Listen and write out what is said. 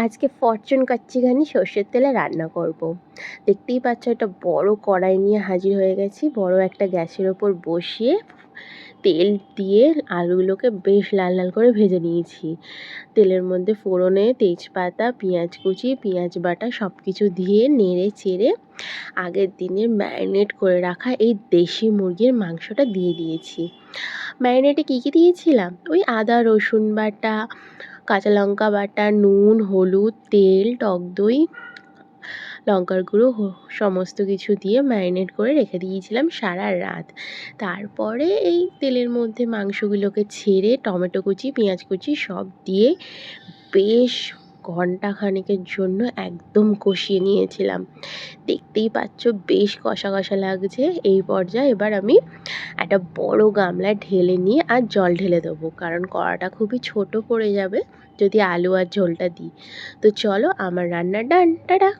আজকে ফরচুন কাচ্চিঘানি সর্ষের তেলে রান্না করব। দেখতেই পাচ্ছ একটা বড় কড়াই নিয়ে হাজির হয়ে গেছি। বড় একটা গ্যাসের ওপর বসিয়ে তেল দিয়ে আলুগুলোকে বেশ লাল লাল করে ভেজে নিয়েছি। তেলের মধ্যে ফোড়নে তেজপাতা, পেঁয়াজ কুচি, পেঁয়াজ বাটা সব কিছু দিয়ে নেড়ে চেড়ে আগের দিনের ম্যারিনেট করে রাখা এই দেশি মুরগির মাংসটা দিয়ে দিয়েছি। ম্যারিনেটে কী কী দিয়েছিলাম? ওই আদা রসুন বাটা, কাঁচা লঙ্কা বাটা, নুন, হলুদ, তেল, টক দই, লঙ্কার গুঁড়ো সমস্ত কিছু দিয়ে ম্যারিনেট করে রেখে দিয়েছিলাম সারা রাত। তারপরে এই তেলের মধ্যে মাংসগুলোকে ছেড়ে টমেটো কুচি, পেঁয়াজ কুচি সব দিয়ে বেশ ঘন্টা খানেকের জন্য একদম কষিয়ে নিয়েছিলাম। দেখতেই পাচ্ছ বেশ কষা কষা লাগছে। এই পর্যায়ে এবার আমি একটা বড় গামলায় ঢেলে নিয়ে আর জল ঢেলে দেবো, কারণ কড়াটা খুবই ছোট পড়ে যাবে যদি আলু আর ঝোলটা দিই। তো চলো, আমার রান্না ডান। টাটা।